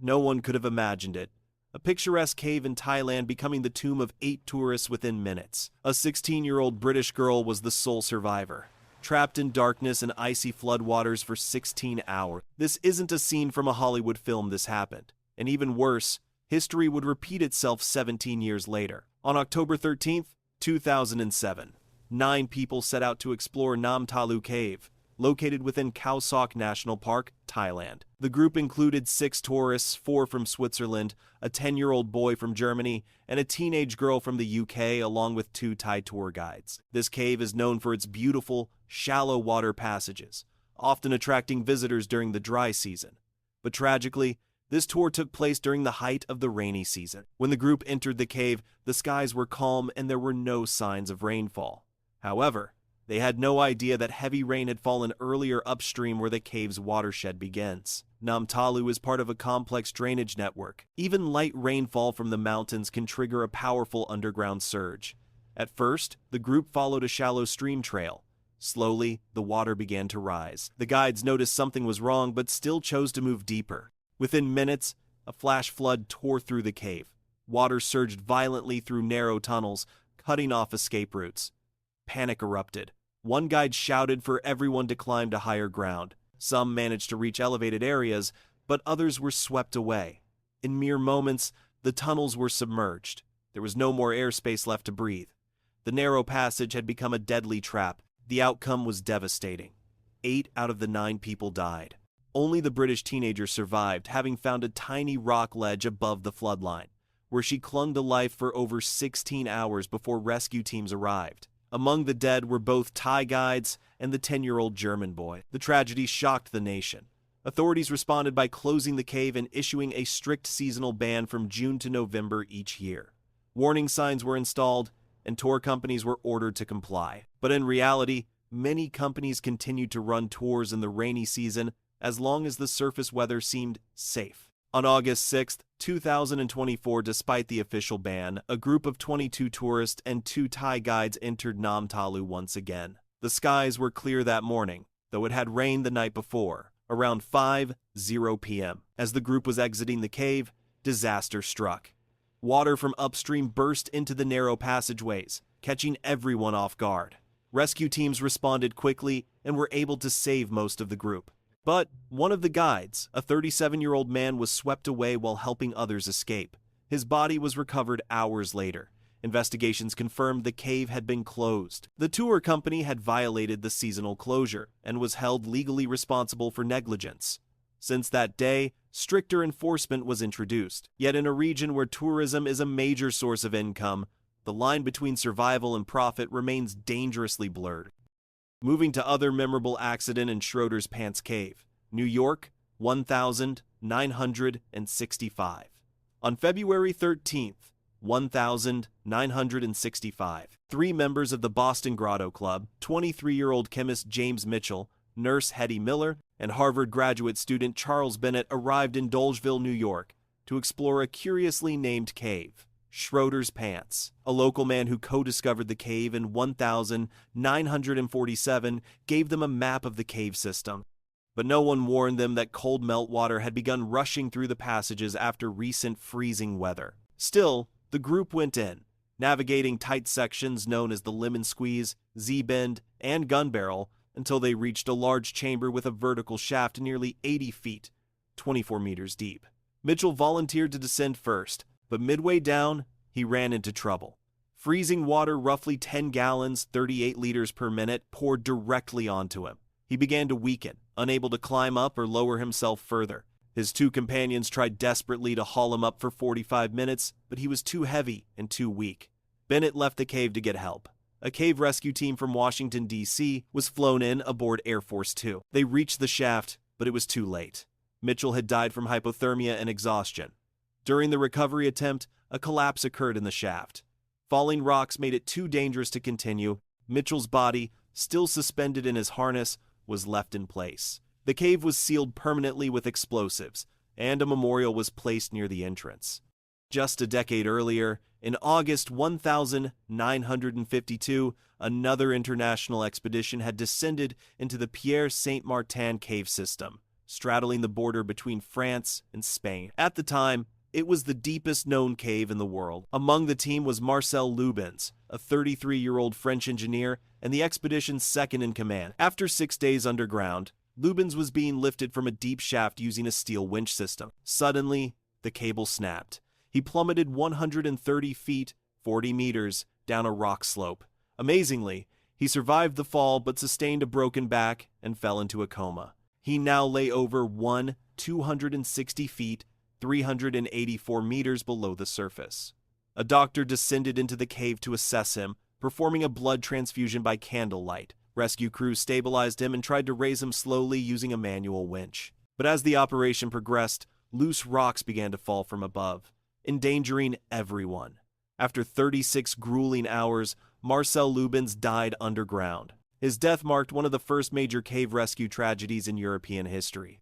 No one could have imagined it. A picturesque cave in Thailand becoming the tomb of 8 tourists within minutes. A 16-year-old British girl was the sole survivor, trapped in darkness and icy floodwaters for 16 hours. This isn't a scene from a Hollywood film. This happened. And even worse, history would repeat itself 17 years later. On October 13, 2007, 9 people set out to explore Nam Talu Cave, located within Khao Sok National Park, Thailand. The group included 6 tourists, 4 from Switzerland, a 10-year-old boy from Germany, and a teenage girl from the UK, along with 2 Thai tour guides. This cave is known for its beautiful, shallow water passages, often attracting visitors during the dry season. But tragically, this tour took place during the height of the rainy season. When the group entered the cave, the skies were calm and there were no signs of rainfall. However, they had no idea that heavy rain had fallen earlier upstream where the cave's watershed begins. Nam Talu is part of a complex drainage network. Even light rainfall from the mountains can trigger a powerful underground surge. At first, the group followed a shallow stream trail. Slowly, the water began to rise. The guides noticed something was wrong but still chose to move deeper. Within minutes, a flash flood tore through the cave. Water surged violently through narrow tunnels, cutting off escape routes. Panic erupted. One guide shouted for everyone to climb to higher ground. Some managed to reach elevated areas, but others were swept away. In mere moments, the tunnels were submerged. There was no more airspace left to breathe. The narrow passage had become a deadly trap. The outcome was devastating. 8 out of the 9 people died. Only the British teenager survived, having found a tiny rock ledge above the floodline, where she clung to life for over 16 hours before rescue teams arrived. Among the dead were both Thai guides and the 10-year-old German boy. The tragedy shocked the nation. Authorities responded by closing the cave and issuing a strict seasonal ban from June to November each year. Warning signs were installed, and tour companies were ordered to comply. But in reality, many companies continued to run tours in the rainy season as long as the surface weather seemed safe. On August 6, 2024, despite the official ban, a group of 22 tourists and 2 Thai guides entered Nam Talu once again. The skies were clear that morning, though it had rained the night before, around 5:00 p.m. As the group was exiting the cave, disaster struck. Water from upstream burst into the narrow passageways, catching everyone off guard. Rescue teams responded quickly and were able to save most of the group. But one of the guides, a 37-year-old man, was swept away while helping others escape. His body was recovered hours later. Investigations confirmed the cave had been closed. The tour company had violated the seasonal closure and was held legally responsible for negligence. Since that day, stricter enforcement was introduced. Yet in a region where tourism is a major source of income, the line between survival and profit remains dangerously blurred. Moving to other memorable accident in Schroeder's Pants Cave, New York, 1965. On February 13th, 1965, 3 members of the Boston Grotto Club, 23-year-old chemist James Mitchell, nurse Hetty Miller, and Harvard graduate student Charles Bennett arrived in Dolgeville, New York, to explore a curiously named cave, Schroeder's Pants. A local man who co-discovered the cave in 1947 gave them a map of the cave system. But no one warned them that cold meltwater had begun rushing through the passages after recent freezing weather. Still, the group went in, navigating tight sections known as the Lemon Squeeze, Z-Bend, and Gun Barrel until they reached a large chamber with a vertical shaft nearly 80 feet, 24 meters deep. Mitchell volunteered to descend first, but midway down, he ran into trouble. Freezing water, roughly 10 gallons, 38 liters per minute, poured directly onto him. He began to weaken, unable to climb up or lower himself further. His 2 companions tried desperately to haul him up for 45 minutes, but he was too heavy and too weak. Bennett left the cave to get help. A cave rescue team from Washington, D.C. was flown in aboard Air Force Two. They reached the shaft, but it was too late. Mitchell had died from hypothermia and exhaustion. During the recovery attempt, a collapse occurred in the shaft. Falling rocks made it too dangerous to continue. Mitchell's body, still suspended in his harness, was left in place. The cave was sealed permanently with explosives, and a memorial was placed near the entrance. Just a decade earlier, in August 1952, another international expedition had descended into the Pierre Saint-Martin cave system, straddling the border between France and Spain. At the time, it was the deepest known cave in the world. Among the team was Marcel Lubens, a 33-year-old French engineer and the expedition's second in command. After 6 days underground, Lubens was being lifted from a deep shaft using a steel winch system. Suddenly, the cable snapped. He plummeted 130 feet, 40 meters, down a rock slope. Amazingly, he survived the fall but sustained a broken back and fell into a coma. He now lay over 260 feet, 384 meters below the surface. A doctor descended into the cave to assess him, performing a blood transfusion by candlelight. Rescue crews stabilized him and tried to raise him slowly using a manual winch. But as the operation progressed, loose rocks began to fall from above, endangering everyone. After 36 grueling hours, Marcel Lubens died underground. His death marked one of the first major cave rescue tragedies in European history.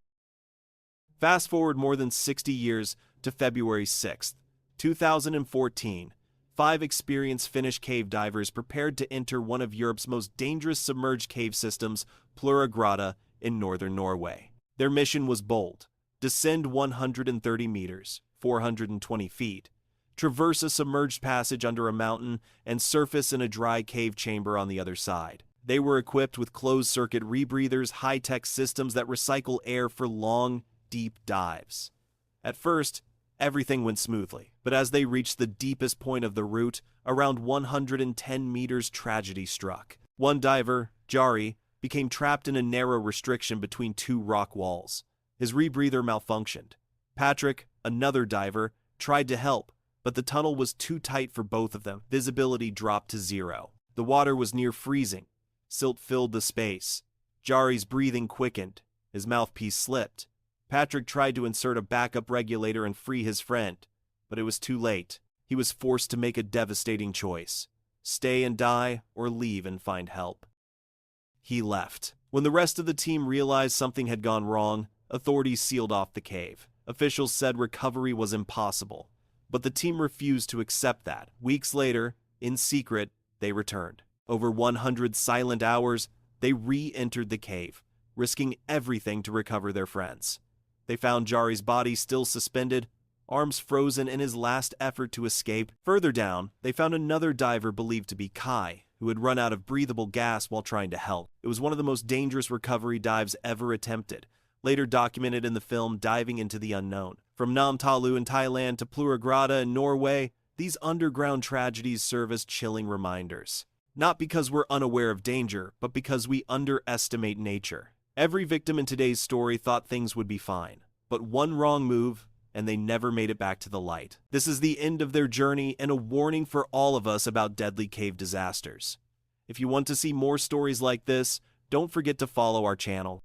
Fast forward more than 60 years to February 6, 2014. 5 experienced Finnish cave divers prepared to enter one of Europe's most dangerous submerged cave systems, Pluragrada, in northern Norway. Their mission was bold: descend 130 meters, 420 feet, traverse a submerged passage under a mountain, and surface in a dry cave chamber on the other side. They were equipped with closed-circuit rebreathers, high-tech systems that recycle air for long, deep dives. At first, everything went smoothly, but as they reached the deepest point of the route, around 110 meters, tragedy struck. One diver, Jari, became trapped in a narrow restriction between 2 rock walls. His rebreather malfunctioned. Patrick, another diver, tried to help, but the tunnel was too tight for both of them. Visibility dropped to 0. The water was near freezing. Silt filled the space. Jari's breathing quickened. His mouthpiece slipped. Patrick tried to insert a backup regulator and free his friend, but it was too late. He was forced to make a devastating choice: stay and die, or leave and find help. He left. When the rest of the team realized something had gone wrong, authorities sealed off the cave. Officials said recovery was impossible, but the team refused to accept that. Weeks later, in secret, they returned. Over 100 silent hours, they re-entered the cave, risking everything to recover their friends. They found Jari's body still suspended, arms frozen in his last effort to escape. Further down, they found another diver believed to be Kai, who had run out of breathable gas while trying to help. It was one of the most dangerous recovery dives ever attempted, later documented in the film Diving into the Unknown. From Nam Talu in Thailand to Pluragrada in Norway, these underground tragedies serve as chilling reminders. Not because we're unaware of danger, but because we underestimate nature. Every victim in today's story thought things would be fine, but one wrong move, and they never made it back to the light. This is the end of their journey and a warning for all of us about deadly cave disasters. If you want to see more stories like this, don't forget to follow our channel.